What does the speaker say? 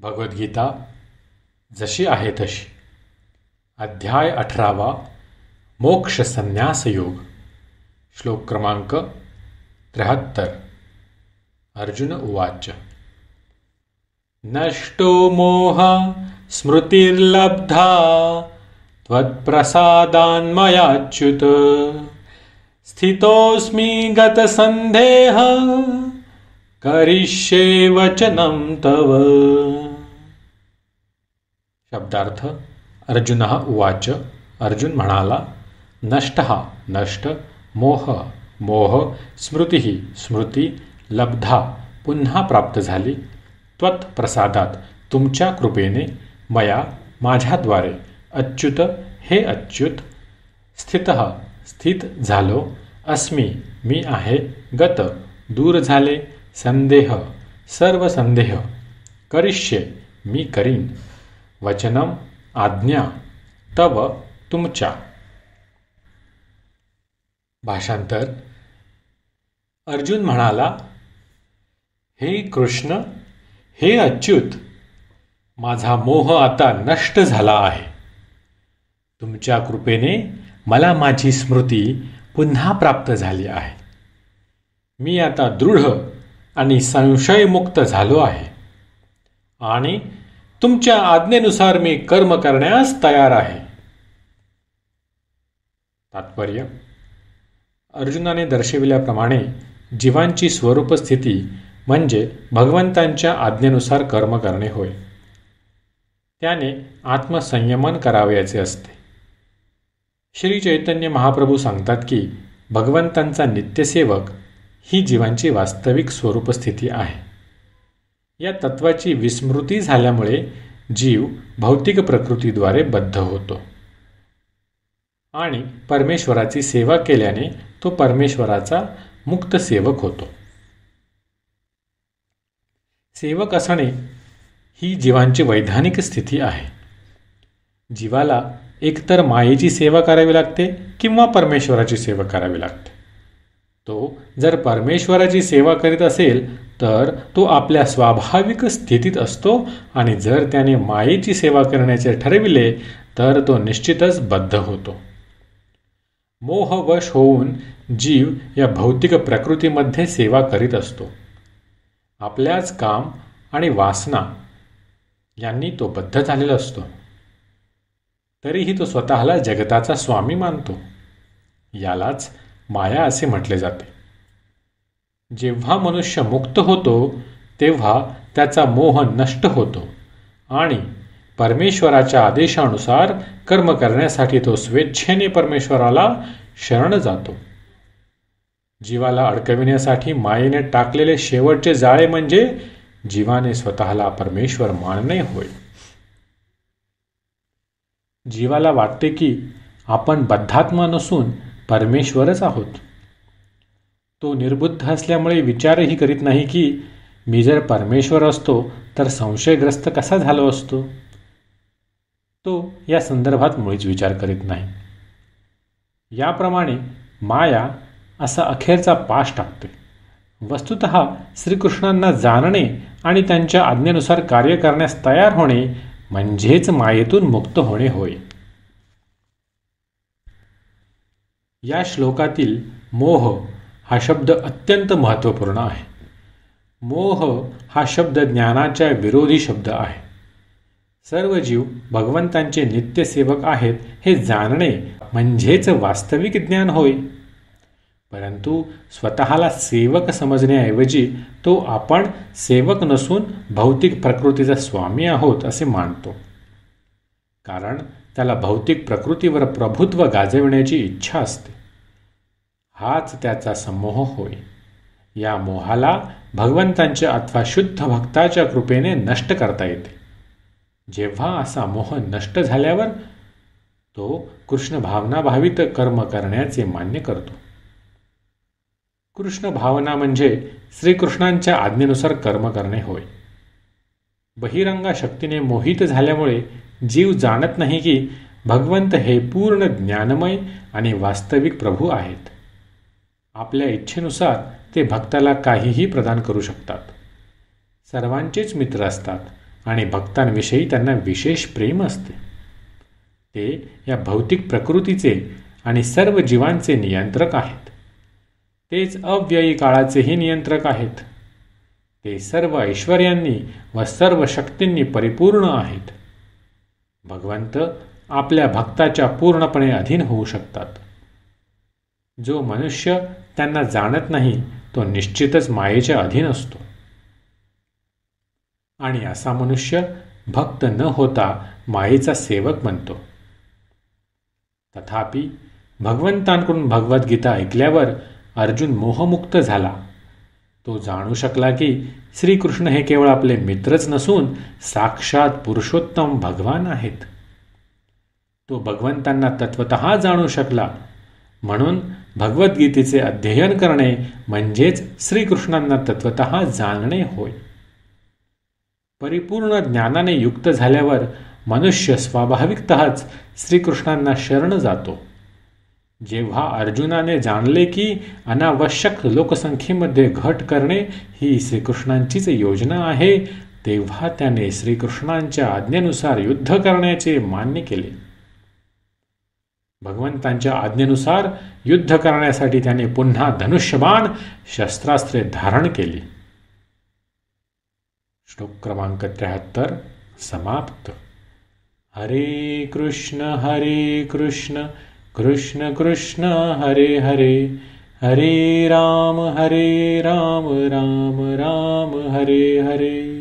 भगवद्गीता जशी आहे तशी. अध्याय 18 मोक्ष संन्यास योग. श्लोक क्रमांक 73. अर्जुन उवाच. नष्टो मोह स्मृतिर्लब्धा त्वत्प्रसादान्मयाच्युत स्थितोऽस्मि गतसन्देह करिष्ये वचनं तव. शब्दार्थ. अर्जुनः उवाच. अर्जुन म्हणाला, नष्टः नष्ट, मोह मोह, स्मृतिः स्मृती, लब्धा पुन्हा प्राप्त झाली, त्वत्प्रसादात तुमच्या कृपेने, मया माझ्याद्वारे, अच्युत हे अच्युत, स्थितः स्थित झालो, अस्मि मी आहे, गत दूर झाले, संदेह सर्व संदेह, करिष्ये मी करीन, वचनम आज्ञा, तव तुमच्या. भाषांतर. अर्जुन म्हणाला, हे कृष्ण, हे अच्युत, माझा मोह आता नष्ट झाला आहे. तुमच्या कृपेने मला माझी स्मृती पुन्हा प्राप्त झाली आहे. मी आता दृढ आणि संशयमुक्त झालो आहे आणि तुमच्या आज्ञेनुसार मी कर्म करण्यास तयार आहे. तात्पर्य. अर्जुनाने दर्शविल्याप्रमाणे जीवांची स्वरूप स्थिती म्हणजे भगवंतांच्या आज्ञेनुसार कर्म करणे होय. त्याने आत्मसंयमन करावयाचे असते. श्री चैतन्य महाप्रभू सांगतात की भगवंतांचा नित्यसेवक ही जीवांची वास्तविक स्वरूप स्थिती आहे. या तत्वाची विस्मृती झाल्यामुळे जीव भौतिक प्रकृतीद्वारे बद्ध होतो आणि परमेश्वराची सेवा केल्याने तो परमेश्वराचा मुक्त सेवक होतो. सेवक असणे ही जीवांची वैधानिक स्थिती आहे. जीवाला एकतर मायेची सेवा करावी लागते किंवा परमेश्वराची सेवा करावी लागते. तो जर परमेश्वराची सेवा करीत असेल तर तो आपल्या स्वाभाविक स्थितीत असतो आणि जर त्याने मायेची सेवा करण्याचे ठरविले तर तो निश्चितच बद्ध होतो. मोहवश होऊन जीव या भौतिक प्रकृतीमध्ये सेवा करीत असतो. आपल्याच काम आणि वासना यांनी तो बद्ध झालेला असतो. तरीही तो स्वतःला जगताचा स्वामी मानतो. यालाच माया असे म्हटले जाते. जेव्हा मनुष्य मुक्त होतो तेव्हा त्याचा मोह नष्ट होतो आणि परमेश्वराच्या आदेशानुसार कर्म करण्यासाठी तो स्वेच्छेने परमेश्वराला शरण जातो. जीवाला अडकविण्यासाठी मायेने टाकलेले शेवटचे जाळे म्हणजे जीवाने स्वतःला परमेश्वर मानणे होय. जीवाला वाटते की आपण बद्धात्मा नसून परमेश्वरच आहोत. तो निर्बुद्ध असल्यामुळे विचारही करीत नाही की मी जर परमेश्वर असतो तर संशयग्रस्त कसा झालो असतो. तो या संदर्भात मुळीच विचार करीत नाही. याप्रमाणे माया असा अखेरचा पाश टाकते. वस्तुतः श्रीकृष्णांना जाणणे आणि त्यांच्या आज्ञेनुसार कार्य करण्यास तयार होणे म्हणजेच मायेतून मुक्त होणे होय. या श्लोकातील मोह हा शब्द अत्यंत महत्त्वपूर्ण आहे. मोह हा शब्द ज्ञानाच्या विरोधी शब्द आहे. सर्व जीव भगवंतांचे नित्यसेवक आहेत हे जाणणे म्हणजेच वास्तविक ज्ञान होय. परंतु स्वतःला सेवक समजण्याऐवजी तो आपण सेवक नसून भौतिक प्रकृतीचा स्वामी आहोत असे मानतो. कारण त्याला भौतिक प्रकृतीवर प्रभुत्व गाजविण्याची इच्छा असते. हाच त्याचा समोह होय. या मोहाला भगवंतांच्या अथवा शुद्ध भक्ताच्या कृपेने नष्ट करता येते. जेव्हा असा मोह नष्ट झाल्यावर तो कृष्ण भावनाभावित कर्म करण्याचे मान्य करतो. कृष्ण भावना म्हणजे श्रीकृष्णांच्या आज्ञेनुसार कर्म करणे होय. बहिरंगा शक्तीने मोहित झाल्यामुळे जीव जाणत नाही की भगवंत हे पूर्ण ज्ञानमय आणि वास्तविक प्रभू आहेत. आपल्या इच्छेनुसार ते भक्ताला काहीही प्रदान करू शकतात. सर्वांचेच मित्र असतात आणि भक्तांविषयी त्यांना विशेष प्रेम असते. ते या भौतिक प्रकृतीचे आणि सर्व जीवांचे नियंत्रक आहेत. तेच अव्ययी काळाचेही नियंत्रक आहेत. ते सर्व ऐश्वर्यांनी व सर्व शक्तींनी परिपूर्ण आहेत. भगवंत आपल्या भक्ताच्या पूर्णपणे अधीन होऊ शकतात. जो मनुष्य त्यांना जाणत नाही तो निश्चितच मायेच्या अधीन असतो. आणि असा मनुष्य भक्त न होता मायेचा सेवक बनतो. तथापि भगवंतांकडून भगवद्गीता ऐकल्यावर अर्जुन मोहमुक्त झाला. तो जाणू शकला की श्रीकृष्ण हे केवळ आपले मित्रच नसून साक्षात पुरुषोत्तम भगवान आहेत. तो भगवंतांना तत्वतः जाणू शकला. म्हणून भगवद्गीतेचे अध्ययन करणे म्हणजेच श्रीकृष्णांना तत्वतः जाणणे होय. परिपूर्ण ज्ञानाने युक्त झाल्यावर मनुष्य स्वाभाविकतःच श्रीकृष्णांना शरण जातो. जेव्हा अर्जुनाने जाणले की अनावश्यक लोकसंख्येमध्ये घट करणे ही श्रीकृष्णांचीच योजना आहे, तेव्हा त्याने श्रीकृष्णांच्या आज्ञेनुसार युद्ध करण्याचे मान्य केले. भगवंतांच्या आज्ञेनुसार युद्ध करण्यासाठी त्याने पुन्हा धनुष्यबाण शस्त्रास्त्रे धारण केली. श्लोक क्रमांक 73 समाप्त. हरे कृष्ण कृष्ण कृष्ण हरे हरे, हरे राम राम राम हरे हरे.